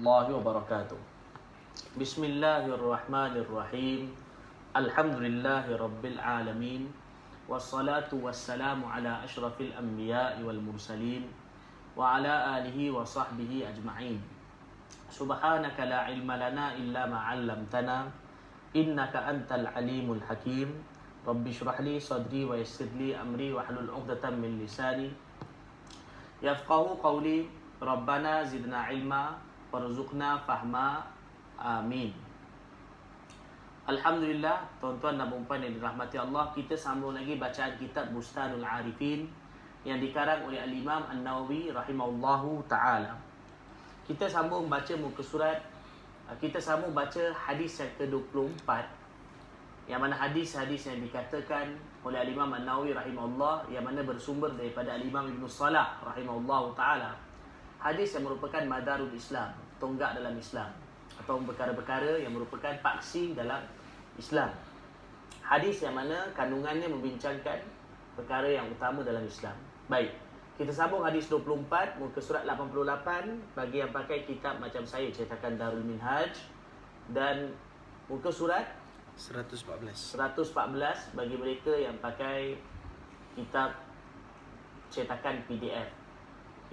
warahmatullahi wabarakatuh. Bismillahirrahmanirrahim. Alhamdulillahi rabbil alamin. Wassalatu wassalamu ala ashrafil anbiya'i wal mursalin wa ala alihi wa sahbihi ajma'in. Subhanaka la ilma lana illa ma 'allamtana innaka antal alimul hakim. Rabbi shrah li sadri wa yassir li amri wahlul 'uqdatam min lisani yafqahu qawli. Rabbana zidna ilma warzuqna fahma. Amin. Alhamdulillah, tuan-tuan dan puan yang dirahmati Allah, kita sambung lagi bacaan kitab Bustanul Arifin yang dikarang oleh Al-Imam An-Nawawi rahimahullahu ta'ala. Kita sambung baca muka surat, kita sambung baca hadis yang ke-24, yang mana hadis-hadis yang dikatakan oleh Al-Imam An-Nawawi rahimahullah, yang mana bersumber daripada Al-Imam Ibn Salah rahimahullahu ta'ala. Hadis yang merupakan madarul Islam, tonggak dalam Islam, atau perkara-perkara yang merupakan paksi dalam Islam. Hadis yang mana kandungannya membincangkan perkara yang utama dalam Islam. Baik, kita sambung hadis 24, muka surat 88, bagi yang pakai kitab macam saya, cetakan Darul Minhaj, dan muka surat 114 bagi mereka yang pakai kitab cetakan PDF,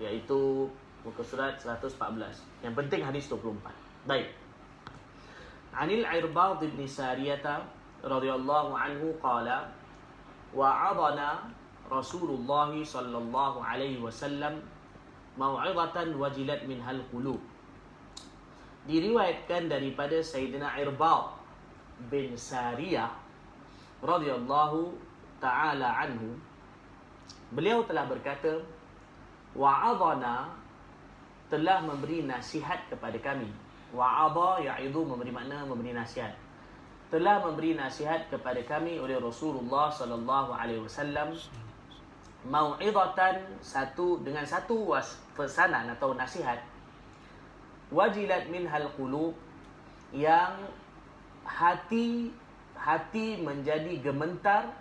iaitu muka surat 114. Yang penting hadis 24. Baik. Anil Irbad bin Sariyah radhiyallahu anhu qala wa'adana Rasulullah sallallahu alaihi wasallam mau'izatan wajilat minhal qulub. Diriwayatkan daripada Sayyidina Irbad bin Sariyah radhiyallahu ta'ala anhu, beliau telah berkata, wa'adana, telah memberi nasihat kepada kami. Wa'adha ya'idu, memberi makna memberi nasihat. Telah memberi nasihat kepada kami oleh Rasulullah sallallahu alaihi wasallam mau'izatan, dengan satu pesanan atau nasihat, wajilat minhal qulub, yang hati menjadi gemetar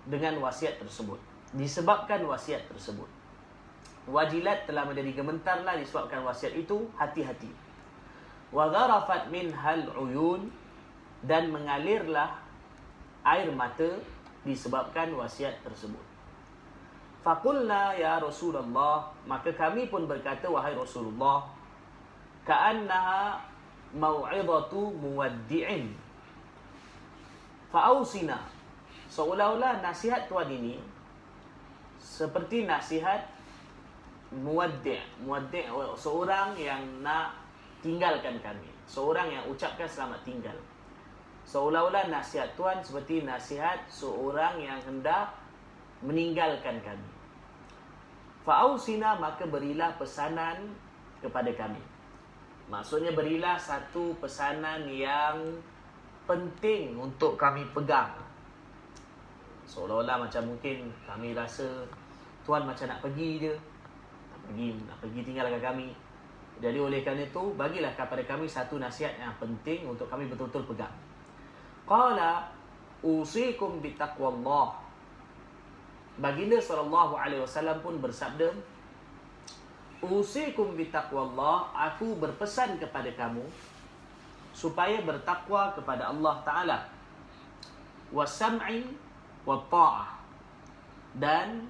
dengan wasiat tersebut, disebabkan wasiat tersebut. Wajilat, telah menjadi gementarlah disebabkan wasiat itu hati-hati. Wa gharafat minhal uyun, dan mengalirlah air mata disebabkan wasiat tersebut. Faqulna ya Rasulullah, maka kami pun berkata, wahai Rasulullah, ka'annaha mau'izatu muwaddi'in fa'ausina, seolah-olah nasihat tuan ini seperti nasihat muwaddi', seorang yang nak tinggalkan kami, seorang yang ucapkan selamat tinggal. Seolah-olah nasihat tuan seperti nasihat seorang yang hendak meninggalkan kami. Fa'ausina, maka berilah pesanan kepada kami. Maksudnya berilah satu pesanan yang penting untuk kami pegang. Seolah-olah macam mungkin kami rasa tuan macam nak pergi je, nak pergi tinggalkan kami. Jadi oleh kerana itu, bagilah kepada kami satu nasihat yang penting untuk kami betul-betul pegang. Qala usikum bitaqwallah. Baginda sallallahu alaihi wasallam pun bersabda, usikum bitaqwallah, aku berpesan kepada kamu supaya bertakwa kepada Allah Ta'ala, wasam'i wa ta'ah, dan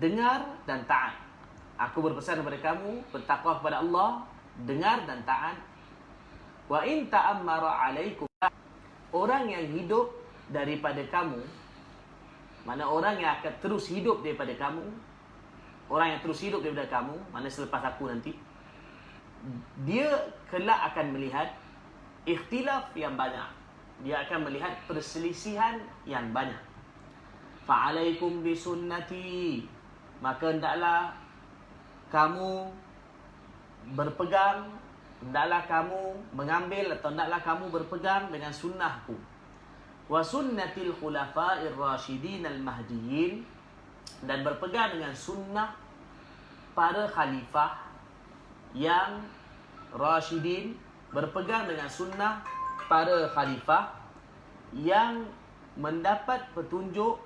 dengar dan taat. Aku berpesan kepada kamu bertakwa kepada Allah, dengar dan taat. Wa in ta'ammara alaikum, orang yang hidup daripada kamu, mana orang yang akan terus hidup daripada kamu, orang yang terus hidup daripada kamu, mana selepas aku nanti, dia kelak akan melihat ikhtilaf yang banyak, dia akan melihat perselisihan yang banyak. Fa'alaikum bisunnati, maka hendaklah kamu berpegang, hendaklah kamu mengambil atau hendaklah kamu berpegang dengan sunnahku. Wa sunnatil khulafa'ir rasyidin al-mahdiyyin, dan berpegang dengan sunnah para khalifah yang rasyidin, berpegang dengan sunnah para khalifah yang mendapat petunjuk,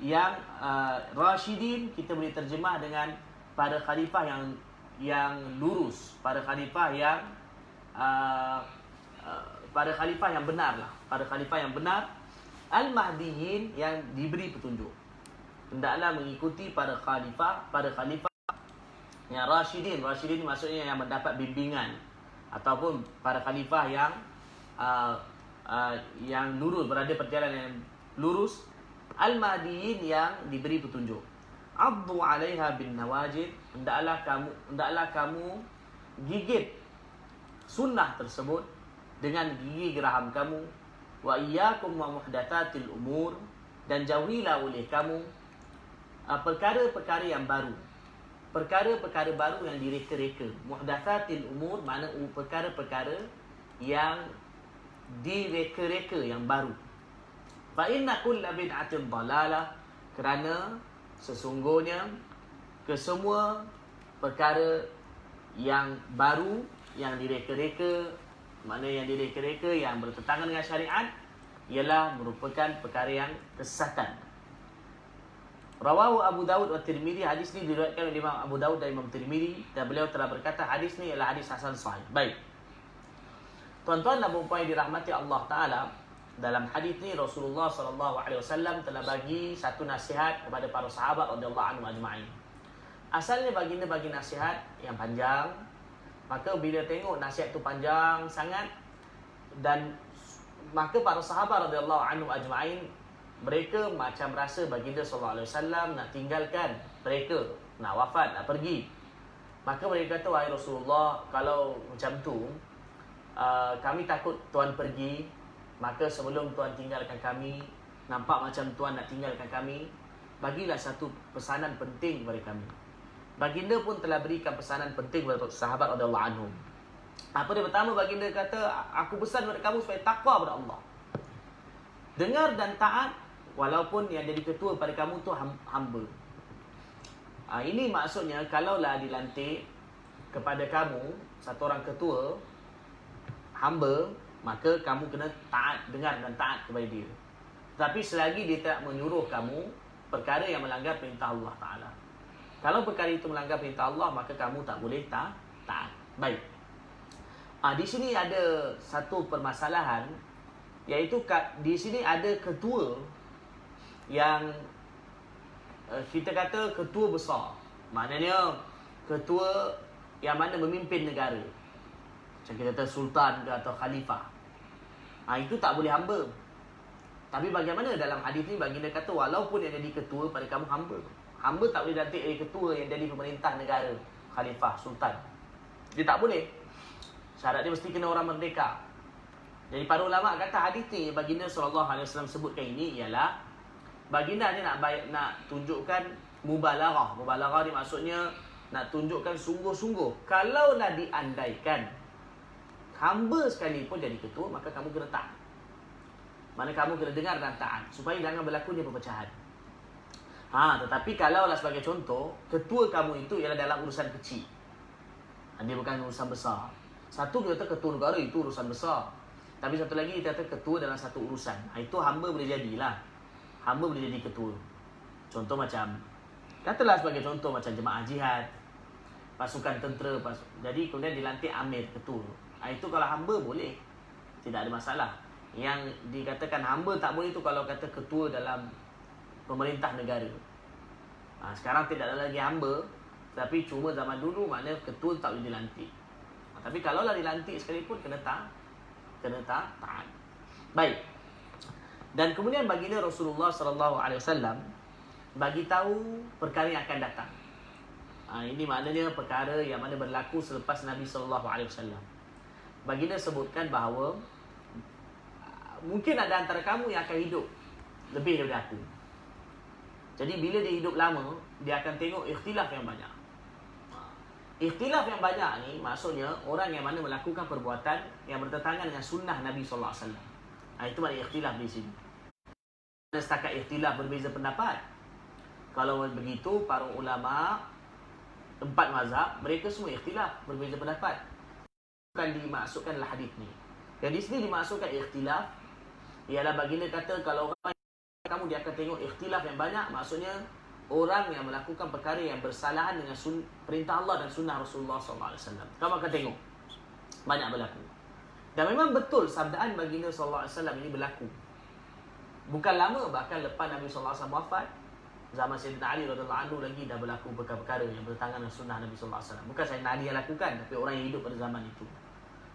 yang rasyidin kita boleh terjemah dengan para khalifah yang lurus, para khalifah yang para khalifah yang benar lah, para khalifah yang benar, al-mahdiyin yang diberi petunjuk. Hendaklah mengikuti para khalifah yang rasyidin. Rasyidin maksudnya yang mendapat bimbingan, ataupun para khalifah yang lurus, berada perjalanan yang lurus, al-mahdiyin yang diberi petunjuk. Addu 'alaiha bin nawajid, hendaklah kamu gigit sunnah tersebut dengan gigi geraham kamu. Wa iyyakum wa muhdatsatil umur, dan jauhilah oleh kamu perkara-perkara yang baru, perkara-perkara baru yang direka-reka. Muhdatsatil umur makna perkara-perkara yang direka-reka, yang baru. Fa inna kulla bid'atin dhalalah, kerana sesungguhnya kesemua perkara yang baru, yang direka-reka, makna yang direka-reka, yang bertentangan dengan syariat, ialah merupakan perkara yang kesesatan. Rawahu Abu Daud wa Tirmizi, hadis ni diriwayatkan oleh Imam Abu Daud dan Imam Tirmizi, dan beliau telah berkata hadis ni ialah hadis hasan sahih. Baik. Tuan-tuan dan puan-puan yang dirahmati Allah Taala, dalam hadis ni Rasulullah SAW telah bagi satu nasihat kepada para sahabat radhiyallahu anhum ajma'in. Asalnya baginda bagi nasihat yang panjang, maka bila tengok nasihat tu panjang sangat, dan maka para sahabat radhiyallahu anhum ajma'in, mereka macam rasa baginda SAW nak tinggalkan mereka, nak wafat, nak pergi. Maka mereka kata, wahai Rasulullah, kalau macam tu kami takut Tuan pergi, maka sebelum Tuan tinggalkan kami, nampak macam Tuan nak tinggalkan kami, bagilah satu pesanan penting kepada kami. Baginda pun telah berikan pesanan penting kepada sahabat radhiyallahu anhum. Apa dia? Pertama, baginda kata, aku pesan kepada kamu supaya takwa kepada Allah, dengar dan taat, walaupun yang jadi ketua pada kamu tu hamba. Ini maksudnya, kalaulah dilantik kepada kamu satu orang ketua hamba, maka kamu kena taat, dengar dan taat kepada dia. Tapi selagi dia tak menyuruh kamu perkara yang melanggar perintah Allah Ta'ala, kalau perkara itu melanggar perintah Allah, maka kamu tak boleh taat. Baik. Di sini ada satu permasalahan, iaitu di sini ada ketua yang kita kata ketua besar. Maknanya ketua yang mana memimpin negara, macam kita kata sultan ke atau khalifah. Itu tak boleh hamba. Tapi bagaimana dalam hadis ni baginda kata, walaupun yang jadi ketua pada kamu hamba. Hamba tak boleh dilantik jadi ketua yang jadi pemerintah negara, khalifah, sultan. Dia tak boleh. Syarat dia mesti kena orang merdeka. Jadi para ulama kata hadis ni baginda SAW sebutkan ini ialah baginda ni nak tunjukkan mubalaghah. Mubalaghah ni maksudnya nak tunjukkan sungguh-sungguh. Kalaulah diandaikan hamba sekalipun jadi ketua, maka kamu kena taat. Mana kamu kena dengar dan taat, supaya jangan berlakunya perpecahan. Tetapi kalaulah sebagai contoh, ketua kamu itu ialah dalam urusan kecil, dia bukan urusan besar. Satu kita kata ketua negara itu urusan besar, tapi satu lagi kita kata ketua dalam satu urusan. Itu hamba boleh jadilah. Hamba boleh jadi ketua. Contoh macam, katalah sebagai contoh macam jemaah jihad, pasukan tentera, jadi kemudian dilantik amir, ketua. Itu kalau hamba boleh, tidak ada masalah. Yang dikatakan hamba tak boleh itu kalau kata ketua dalam pemerintah negara. Sekarang tidak ada lagi hamba, tapi cuma zaman dulu maknanya ketua tak boleh dilantik. Tapi kalaulah dilantik sekalipun kena taat. Baik. Dan kemudian baginda Rasulullah SAW bagi tahu perkara yang akan datang. Ini maknanya perkara yang mana berlaku selepas Nabi SAW. Baginda sebutkan bahawa mungkin ada antara kamu yang akan hidup lebih daripada aku. Jadi bila dia hidup lama, dia akan tengok ikhtilaf yang banyak. Ikhtilaf yang banyak ni maksudnya orang yang mana melakukan perbuatan yang bertentangan dengan sunnah Nabi SAW. Itu makna ikhtilaf di sini. Ada setakat ikhtilaf berbeza pendapat. Kalau begitu, para ulama 4 mazhab, mereka semua ikhtilaf berbeza pendapat. Bukan dimaksudkan dalam hadis ni. Dan di sini dimaksudkan ikhtilaf ialah baginda kata kalau orang kamu dia akan tengok ikhtilaf yang banyak, maksudnya orang yang melakukan perkara yang bersalahan dengan perintah Allah dan sunnah Rasulullah SAW. Kamu akan tengok banyak berlaku. Dan memang betul sabdaan baginda SAW ini berlaku. Bukan lama, bahkan lepas Nabi SAW wafat, zaman Sayyidina Ali radhiyallahu anhu lagi dah berlaku perkara-perkara yang bertentangan dengan sunnah Nabi SAW. Bukan Sayyidina Ali yang lakukan, tapi orang yang hidup pada zaman itu.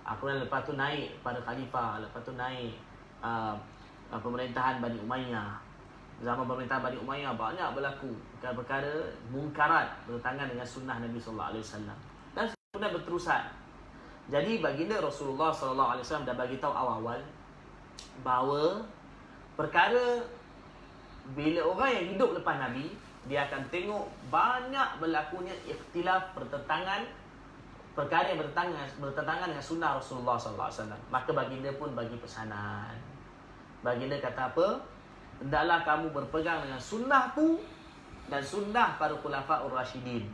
Kemudian lepas tu naik pada khalifah, lepas tu naik pemerintahan Bani Umayyah. Zaman pemerintahan Bani Umayyah banyak berlaku perkara-perkara mungkarat bertentangan dengan sunnah Nabi SAW. Dan kemudian berterusan. Jadi baginda Rasulullah SAW dah bagi tahu awal-awal bahawa perkara bila orang yang hidup lepas Nabi, dia akan tengok banyak berlakunya ikhtilaf, pertentangan, perkara yang bertentangan dengan sunnah Rasulullah SAW. Maka baginda pun bagi pesanan. Baginda kata apa? Hendaklah kamu berpegang dengan sunnahku dan sunnah para khulafa'ur rasyidin.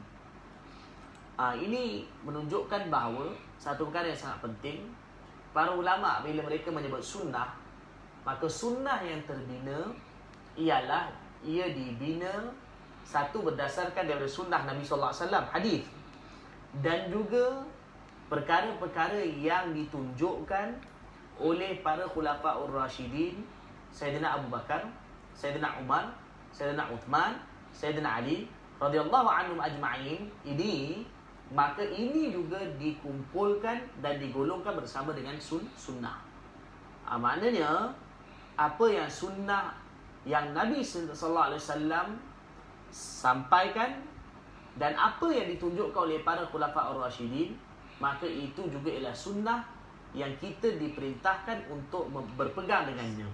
Ini menunjukkan bahawa satu perkara yang sangat penting. Para ulama' bila mereka menyebut sunnah, maka sunnah yang terbina ialah ia dibina satu berdasarkan daripada sunnah Nabi SAW, hadis, dan juga perkara-perkara yang ditunjukkan oleh para khulafa'ur rasyidin, Sayyidina Abu Bakar, Sayyidina Umar, Sayyidina Uthman, Sayyidina Ali radhiyallahu anhum ajma'in. Maka ini juga dikumpulkan dan digolongkan bersama dengan sunnah. Maknanya apa yang sunnah yang Nabi sallallahu alaihi wasallam sampaikan dan apa yang ditunjukkan oleh para khulafa'ur rasyidin, maka itu juga ialah sunnah yang kita diperintahkan untuk berpegang dengannya.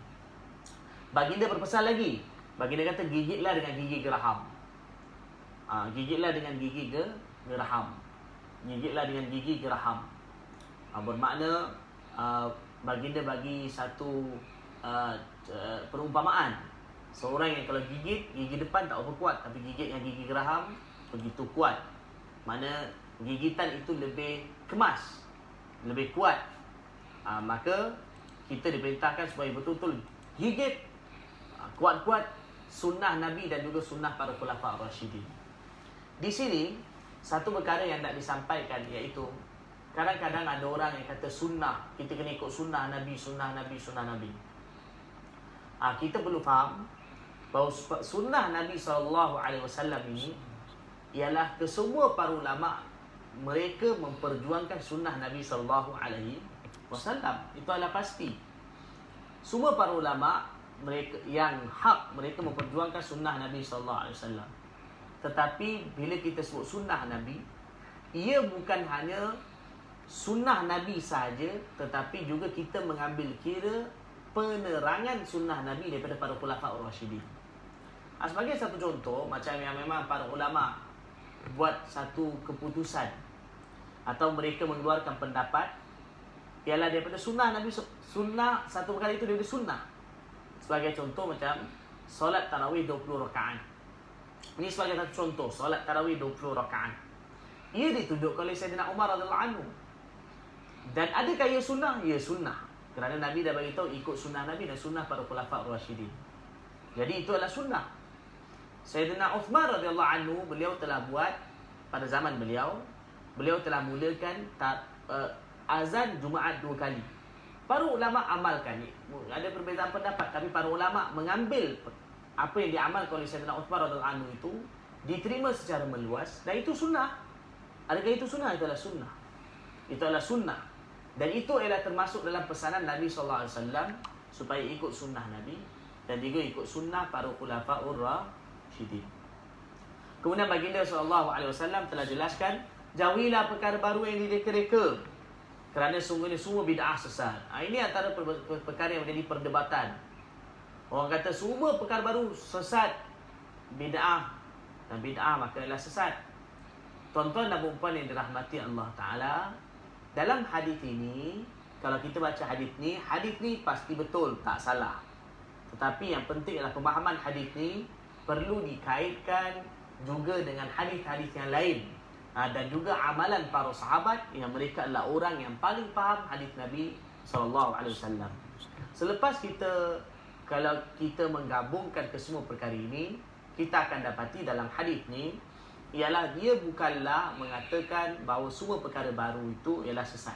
Baginda berpesan lagi. Baginda kata gigitlah dengan gigi geraham. Gigitlah dengan gigi geraham. Gigitlah dengan gigi geraham. Bermakna baginda bagi satu perumpamaan. Seorang yang kalau gigit, gigi depan tak apa kuat, tapi gigit yang gigi geraham begitu kuat. Mana gigitan itu lebih kemas, lebih kuat. Maka kita diperintahkan supaya betul-betul gigit kuat-kuat sunnah Nabi dan juga sunnah para khulafa'ur rasyidin. Di sini satu perkara yang nak disampaikan, iaitu kadang-kadang ada orang yang kata sunnah, kita kena ikut sunnah Nabi, sunnah Nabi, sunnah Nabi. Kita perlu faham bahawa sunnah Nabi SAW ini ialah kesemua para ulama' mereka memperjuangkan sunnah Nabi SAW. Itu adalah pasti. Semua para ulama' mereka yang hak, mereka memperjuangkan sunnah Nabi SAW. Tetapi bila kita sebut sunnah Nabi, ia bukan hanya sunnah Nabi sahaja, tetapi juga kita mengambil kira penerangan sunnah Nabi daripada para khulafa'ur rasyidin. Sebagai satu contoh, macam yang memang para ulama' buat satu keputusan atau mereka mengeluarkan pendapat, ialah daripada sunnah Nabi, sunnah satu perkara itu daripada sunnah. Sebagai contoh macam solat tarawih 20 rakaat. Ini sebagai satu contoh, solat tarawih 20 rakaat. Ia ditunjukkan oleh Sayyidina Umar radhiyallahu anhu. Dan adakah ia sunnah? Ia sunnah. Kerana Nabi dah bagi tahu ikut sunnah Nabi dan sunnah para khulafa'ur rasyidin. Jadi itu adalah sunnah. Sayyidina Uthman radhiyallahu anhu, beliau telah buat pada zaman beliau telah mulakan azan Jumaat 2 kali. Para ulama' amalkan. Ada perbezaan pendapat, tapi para ulama' mengambil apa yang diamalkan oleh Sayyidina Uthman radhiyallahu anhu itu diterima secara meluas, dan itu sunnah. Adakah itu sunnah? Itu adalah sunnah. Itu adalah sunnah. Dan itu ialah termasuk dalam pesanan Nabi SAW supaya ikut sunnah Nabi dan juga ikut sunnah para khulafa'ur rasyidin. Kemudian baginda SAW telah jelaskan, jauhilah perkara baru yang direka-reka, kerana sungguhnya semua bid'ah sesat. Ini antara perkara yang menjadi perdebatan. Orang kata semua perkara baru sesat, bid'ah, dan bid'ah maka ialah sesat. Tuan-tuan dan puan yang dirahmati Allah Ta'ala, dalam hadis ini, kalau kita baca hadis ni pasti betul, tak salah. Tetapi yang penting adalah pemahaman hadis ni perlu dikaitkan juga dengan hadis-hadis yang lain. Dan juga amalan para sahabat yang mereka adalah orang yang paling faham hadis Nabi SAW. Selepas kalau kita menggabungkan kesemua perkara ini, kita akan dapati dalam hadis ni ialah dia bukanlah mengatakan bahawa semua perkara baru itu ialah sesat.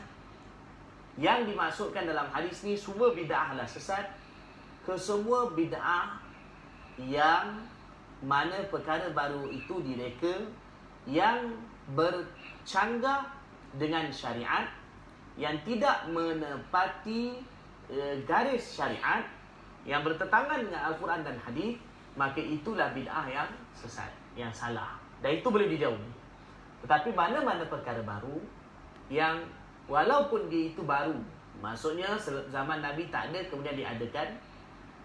Yang dimaksudkan dalam hadis ni semua bid'ahlah sesat. Kesemua bid'ah yang mana perkara baru itu direka yang bercanggah dengan syariat, yang tidak menepati garis syariat, yang bertentangan dengan Al-Quran dan hadis, maka itulah bid'ah yang sesat, yang salah. Dan itu boleh dijauhi. Tetapi mana-mana perkara baru yang walaupun dia itu baru, maksudnya zaman Nabi tak ada kemudian diadakan,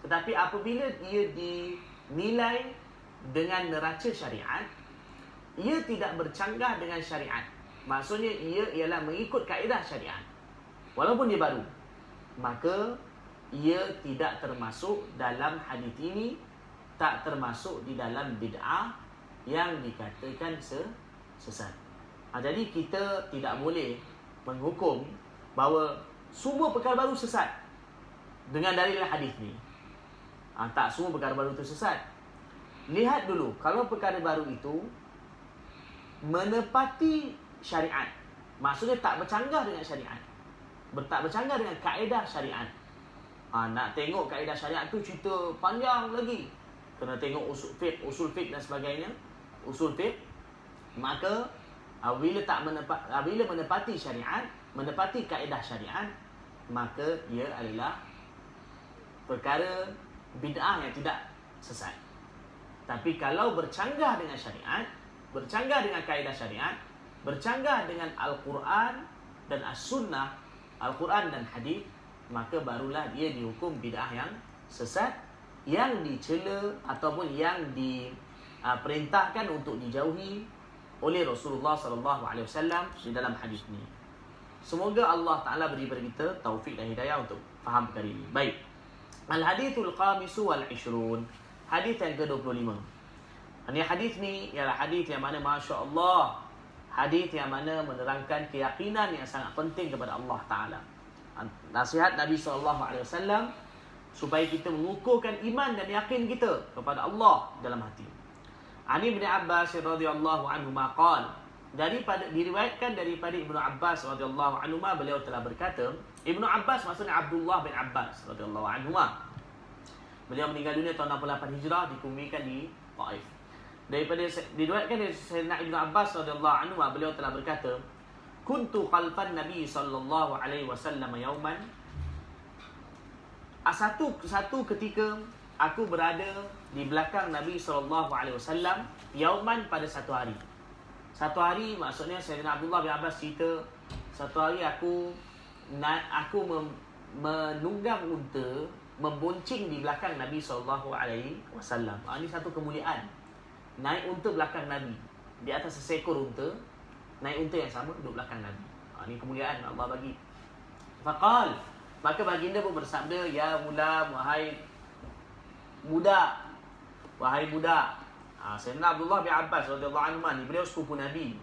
tetapi apabila ia dinilai dengan neraca syariat, ia tidak bercanggah dengan syariat. Maksudnya ia ialah mengikut kaedah syariat. Walaupun dia baru, maka ia tidak termasuk dalam hadis ini, tak termasuk di dalam bid'ah yang dikatakan sesat. Jadi kita tidak boleh menghukum bahawa semua perkara baru sesat dengan dalil hadis ni. Tak semua perkara baru itu sesat. Lihat dulu, kalau perkara baru itu menepati syariat, maksudnya tak bercanggah dengan syariat, tak bercanggah dengan kaedah syariat. Nak tengok kaedah syariat tu cerita panjang lagi. Kena tengok usul fiqh dan sebagainya. Usul fiqh. Maka bila menepati syariat, menepati kaedah syariat, maka ia adalah perkara bid'ah yang tidak sesat. Tapi kalau bercanggah dengan syariat, bercanggah dengan kaedah syariat, bercanggah dengan Al-Quran dan As-Sunnah, Al-Quran dan hadis, maka barulah dia dihukum bid'ah yang sesat, yang dicela ataupun yang diperintahkan untuk dijauhi oleh Rasulullah SAW di dalam hadis ni. Semoga Allah Ta'ala beri kita taufik dan hidayah untuk faham perkara ini. Baik. Al-hadithul khamisu wal-ishrun. Hadis yang ke-25. Ini hadis ni ialah hadis yang mana Masya Allah, hadis yang mana menerangkan keyakinan yang sangat penting kepada Allah Ta'ala. Nasihat Nabi SAW supaya kita mengukuhkan iman dan yakin kita kepada Allah dalam hati. Ani bin Abbas radhiyallahu anhu maqal, diriwayatkan daripada Ibnu Abbas radhiyallahu anhu, beliau telah berkata, Ibnu Abbas maksudnya Abdullah bin Abbas radhiyallahu anhu. Beliau meninggal dunia tahun 68 Hijrah, dikuburkan di Taif. Diriwayatkan dari Sayyidina Ibnu Abbas radhiyallahu anhu, beliau telah berkata, kuntu khalfan Nabi sallallahu alaihi wasallam yauman. Satu ketika aku berada di belakang Nabi SAW yauman, pada satu hari. Satu hari maksudnya Sayyidina Abdullah bin Abbas cerita, satu hari aku menunggang unta, memboncing di belakang Nabi SAW. Ini satu kemuliaan. Naik unta belakang Nabi, di atas seekor unta, naik unta yang sama duduk belakang Nabi. Ini kemuliaan Allah bagi. Faqal, maka baginda pun bersabda, ya gulam, wahai budak. Sayyidina Abdullah bin Abbas radhiyallahu anhu ni, beliau sepupu Nabi.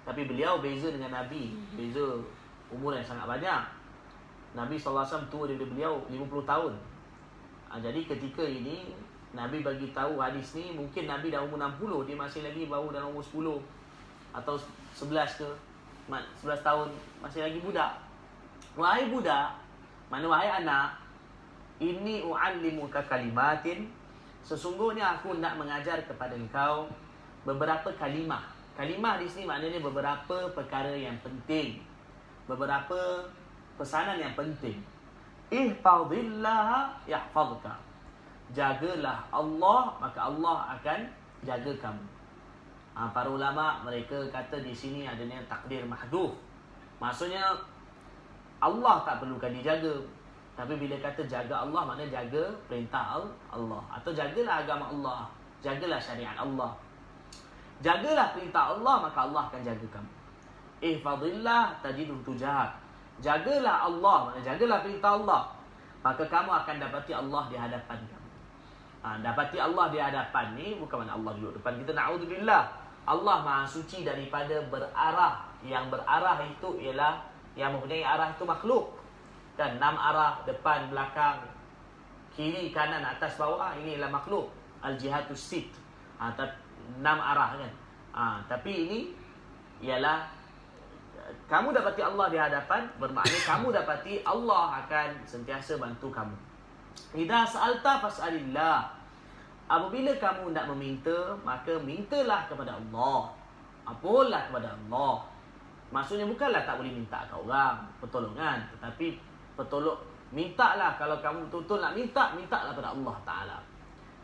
Tapi beliau beza dengan Nabi, beza umur yang sangat banyak. Nabi SAW tua daripada beliau 50 tahun. Jadi ketika ini Nabi bagi tahu hadis ni, mungkin Nabi dah umur 60, dia masih lagi baru dalam umur 10 atau 11 ke 11 tahun, masih lagi budak. Wahai budak, mana wahai anak, inni u'allimuka kalimatin, sesungguhnya aku nak mengajar kepada engkau beberapa kalimah. Kalimah di sini maknanya beberapa perkara yang penting, beberapa pesanan yang penting. Ihfazillah yahfazka, jagalah Allah, maka Allah akan jaga kamu. Para ulama mereka kata di sini adanya takdir mahdhuf. Maksudnya Allah tak perlukan dijaga. Tapi bila kata jaga Allah, maknanya jaga perintah Allah, atau jagalah agama Allah, jagalah syariat Allah. Jagalah perintah Allah, maka Allah akan jaga kamu. Ihfazillah tajidhu tujahak, jagalah Allah, maknanya jagalah perintah Allah, maka kamu akan dapati Allah di hadapan kamu. Dapati Allah di hadapan ni bukan mana Allah duduk depan kita, na'udzubillah. Allah Maha Suci daripada berarah. Yang berarah itu ialah yang mempunyai arah itu makhluk. Dan 6 arah, depan, belakang, kiri, kanan, atas, bawah, ini ialah makhluk. Al-jihatus sit. enam arah kan. Tapi ini ialah kamu dapati Allah di hadapan, bermakna kamu dapati Allah akan sentiasa bantu kamu. Idza sa'alta fas'alillah. Apabila kamu nak meminta, maka mintalah kepada Allah. Apalah kepada Allah. Maksudnya bukanlah tak boleh minta ke orang pertolongan, tetapi mintalah. Kalau kamu betul-betul nak minta, mintalah kepada Allah Ta'ala.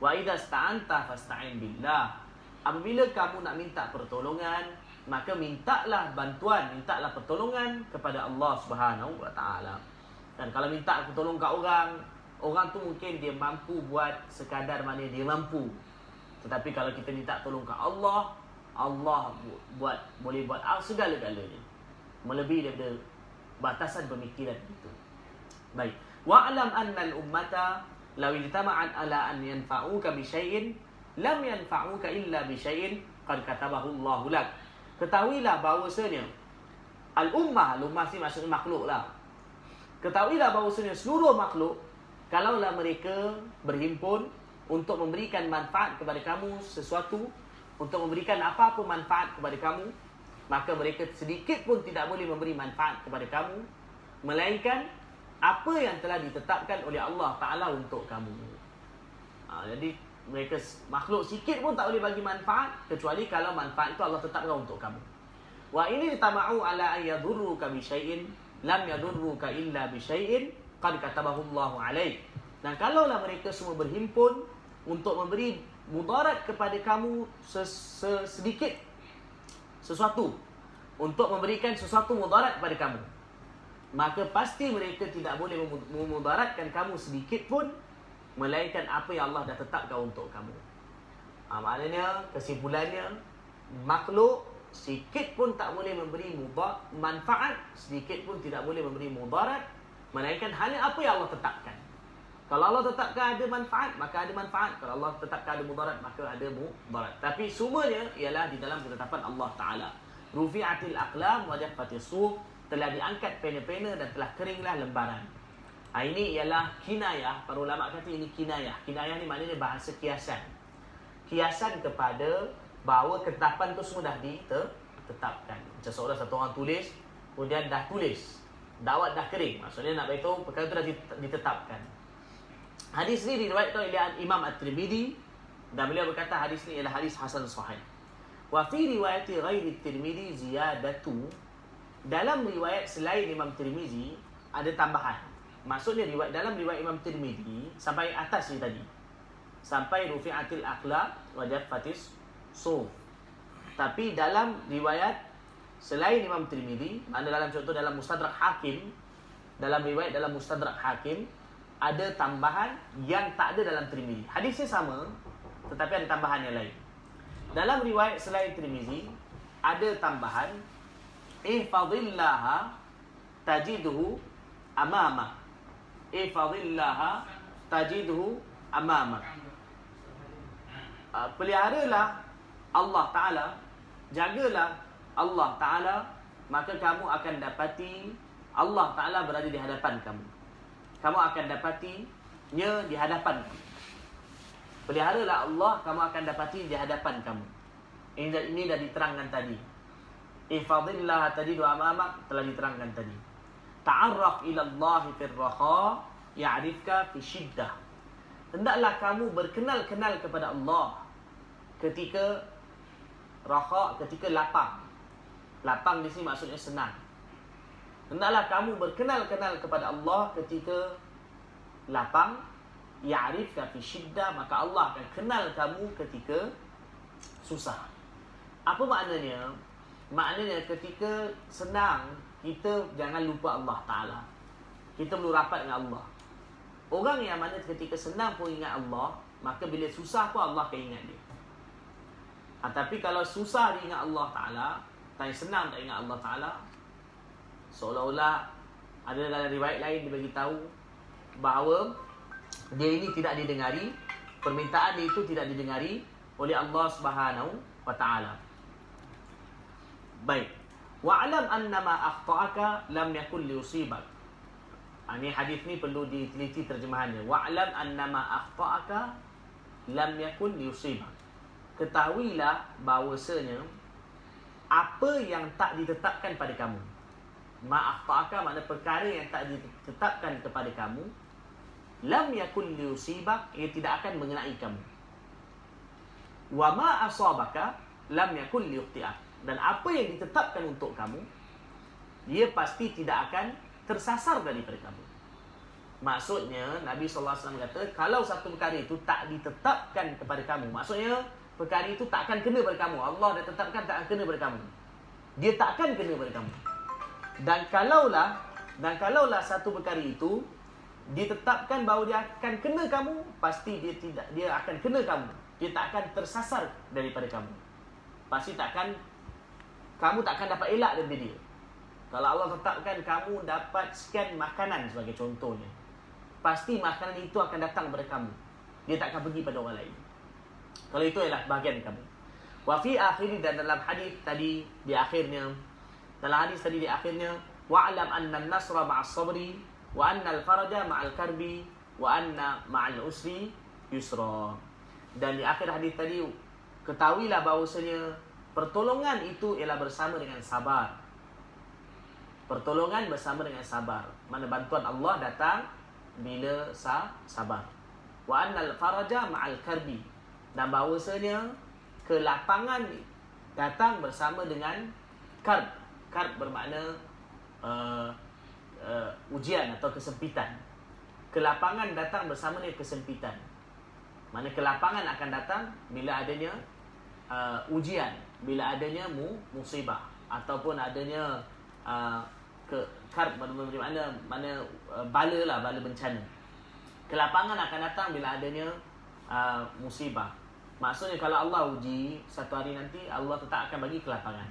Wa idza sta'anta fasta'in billah. Apabila kamu nak minta pertolongan, maka mintalah bantuan, mintalah pertolongan kepada Allah Subhanahu wa Ta'ala. Dan kalau minta pertolongan kat orang tu mungkin dia mampu buat sekadar mana dia mampu. Tetapi kalau kita minta tolong kat Allah, Allah boleh buat segala-galanya, melebihi daripada batasan pemikiran itu. Baik. Wa'lam anna al-ummata law ijtama'at ala an yanfa'uka bi syai'in lam yanfa'uka illa bi syai'in qad katabahu Allahu lak. Ketahuilah bahawasanya al-ummah ni maksudnya makhluk lah. Ketahuilah bahawasanya seluruh makhluk, kalaulah mereka berhimpun untuk memberikan manfaat kepada kamu sesuatu, untuk memberikan apa-apa manfaat kepada kamu, maka mereka sedikit pun tidak boleh memberi manfaat kepada kamu, melainkan apa yang telah ditetapkan oleh Allah Ta'ala untuk kamu. Jadi mereka makhluk sikit pun tak boleh bagi manfaat, kecuali kalau manfaat itu Allah tetapkan untuk kamu. Wa ini tama'u ala an yadurruka bi syai'in lam yadurruka illa bi syai'in qad katabahu Allahu alaik. Dan kalaulah mereka semua berhimpun untuk memberi mudarat kepada kamu sedikit sesuatu, untuk memberikan sesuatu mudarat kepada kamu, maka pasti mereka tidak boleh memudaratkan kamu sedikit pun, melainkan apa yang Allah dah tetapkan untuk kamu. Maknanya, kesimpulannya, makhluk sedikit pun tak boleh memberi manfaat, sedikit pun tidak boleh memberi mudarat, melainkan hanya apa yang Allah tetapkan. Kalau Allah tetapkan ada manfaat, maka ada manfaat. Kalau Allah tetapkan ada mudarat, maka ada mudarat. Tapi semuanya ialah di dalam ketetapan Allah Ta'ala. Rufi'atil aqlam wa jaffatis suhuf. Telah diangkat pena-pena dan telah keringlah lembaran. Ini ialah kinayah. Para ulama kata ini kinayah. Kinayah ni maknanya bahasa kiasan. Kiasan kepada bahawa ketetapan tu semua dah ditetapkan. Macam seorang satu orang tulis, kemudian dah tulis, dakwat dah kering. Maksudnya nak beritahu perkara tu dah ditetapkan. Hadis ni diriwayatkan oleh Imam At-Tirmidzi dan beliau berkata hadis ni ialah hadis hasan sahih. Wa fi riwayati ghairi At-Tirmidzi ziyadatu. Dalam riwayat selain Imam Tirmizi ada tambahan. Maksudnya dalam riwayat Imam Tirmizi sampai atas ni tadi, sampai rufi'atil aqlam wa jaffatis suhuf. Tapi dalam riwayat selain Imam Tirmizi, mana dalam contoh dalam Mustadrak Hakim, dalam riwayat dalam Mustadrak Hakim ada tambahan yang tak ada dalam Tirmizi. Hadisnya sama, tetapi ada tambahan yang lain. Dalam riwayat selain Tirmizi ada tambahan, ihfazillaha tajidhu amama. Ihfazillaha tajidhu amama. Peliharalah Allah Ta'ala, jagalah Allah Ta'ala, maka kamu akan dapati Allah Ta'ala berada di hadapan kamu. Kamu akan dapatinya di hadapan kamu. Peliharalah Allah, kamu akan dapati di hadapan kamu. Ini dah diterangkan tadi. Ihfazillah tajidhu amamak, telah diterangkan tadi. Ta'arraf ila Allah fil raha ya'rifka fi syiddah. Hendaklah kamu berkenal-kenal kepada Allah ketika raha, ketika lapang. Lapang di sini maksudnya senang. Hendaklah kamu berkenal-kenal kepada Allah ketika lapang, ya'rifka fi syiddah, maka Allah akan kenal kamu ketika susah. Apa maknanya? Maknanya ketika senang, kita jangan lupa Allah Ta'ala. Kita perlu rapat dengan Allah. Orang yang mana ketika senang pun ingat Allah, maka bila susah pun Allah akan ingat dia. Tapi kalau susah dia ingat Allah Ta'ala, tapi senang tak ingat Allah Ta'ala, seolah-olah ada dalam riwayat lain dia beritahu bahawa dia ini tidak didengari, permintaan dia itu tidak didengari oleh Allah Subhanahu wa Ta'ala. Baik. Wa'lam annama akhta'aka lam yakun liusibak. Ini hadis ni perlu diteliti terjemahannya. Wa'lam annama akhta'aka lam yakun liusibak. ketahuilah bahawasanya apa yang tak ditetapkan pada kamu, ma'akhta'aka makna perkara yang tak ditetapkan kepada kamu, lam yakun liyusibak, ia tidak akan mengenai kamu. Wa ma asabaka lam yakun liyukhti'ak, dan apa yang ditetapkan untuk kamu, dia pasti tidak akan tersasar daripada kamu. Maksudnya Nabi SAW kata, kalau satu perkara itu tak ditetapkan kepada kamu, maksudnya perkara itu tak akan kena pada kamu. Allah dah tetapkan tak akan kena pada kamu. Dia tak akan kena pada kamu. Dan kalaulah satu perkara itu ditetapkan bahawa dia akan kena kamu, pasti dia akan kena kamu. Dia tak akan tersasar daripada kamu. Pasti kamu tak akan dapat elak daripada dia. Kalau Allah tetapkan kamu dapat sekian makanan sebagai contohnya, pasti makanan itu akan datang kepada kamu. Dia tak akan pergi pada orang lain. Kalau itu ialah bahagian kamu. Wa fi akhiri, dan dalam hadis tadi di akhirnya, wa'lam anna an-nasra ma'as sabri wa anna al-faraja ma'al karbi wa anna ma'al usri yusra. Dan di akhir hadis tadi, ketahuilah bahawasanya pertolongan itu ialah bersama dengan sabar. Pertolongan bersama dengan sabar. Mana bantuan Allah datang bila sabar. Wa annal faraja ma'al karbi, dan bahawasanya kelapangan datang bersama dengan karb. Karb bermakna ujian atau kesempitan. Kelapangan datang bersama dengan kesempitan. Mana kelapangan akan datang bila adanya ujian, bila adanya musibah, ataupun adanya karb bermakna bala bencana. Kelapangan akan datang bila adanya musibah. Maksudnya kalau Allah uji satu hari nanti, Allah tetap akan bagi kelapangan.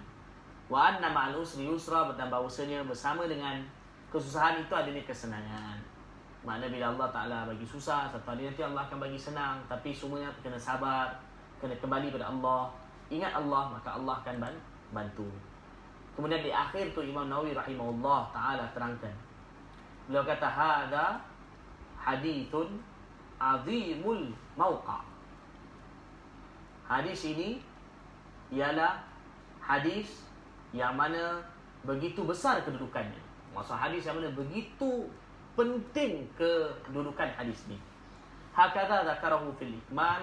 Wa anna ma'al usri yusra, dan bahawasanya bersama dengan kesusahan itu adanya kesenangan. Makna bila Allah Ta'ala bagi susah, satu hari nanti Allah akan bagi senang. Tapi semuanya kena sabar, kena kembali pada Allah, ingat Allah, maka Allah akan bantu. Kemudian di akhir tu Imam Nawawi rahimahullah ta'ala terangkan, beliau kata, hadha hadithun azimul mawqa'. Hadis ini ialah hadis yang mana begitu besar kedudukannya. Maksud hadis yang mana begitu penting kedudukan hadis ini. Hakadha zakarahu fil ikmal,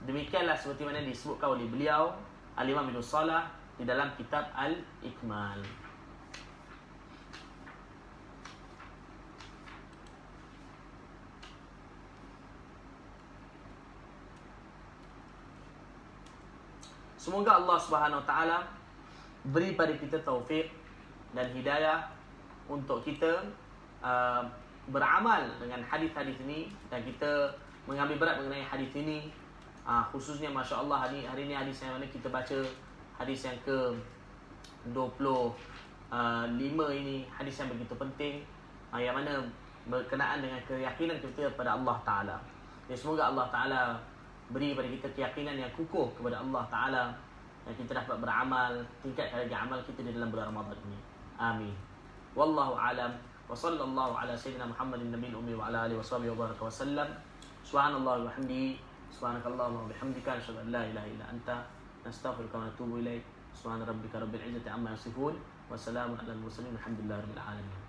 demikianlah seperti mana disebutkan oleh beliau Al-Imam Ibn Salah di dalam kitab Al-Ikmal. Semoga Allah Subhanahu Wa Taala beri pada kita taufik dan hidayah untuk kita beramal dengan hadis-hadis ini, dan kita mengambil berat mengenai hadis ini. Khususnya Masya Allah hari ini hadis yang mana kita baca, hadis yang ke 25 ini, hadis yang begitu penting, yang mana berkenaan dengan keyakinan kita kepada Allah Ta'ala. Ya, semoga Allah Ta'ala beri kepada kita keyakinan yang kukuh kepada Allah Ta'ala, dan kita dapat beramal, tingkatkan lagi amal kita di dalam bulan Ramadan ini. Amin. Wallahu a'lam. Wa sallallahu ala sayyidina Muhammadin nabiyil ummi wa ala alihi wa sahbihi wa baraka wa sallam. Subhanallah wa bihamdihi, subhanakallahumma wa bihamdika, asyhadu an la ilaha illa anta, nastaghfiruka wa natubu ilaik. Subhana rabbika rabbil izzati amma yasifun, wa salamun alal mursalin, walhamdulillahi rabbil alamin.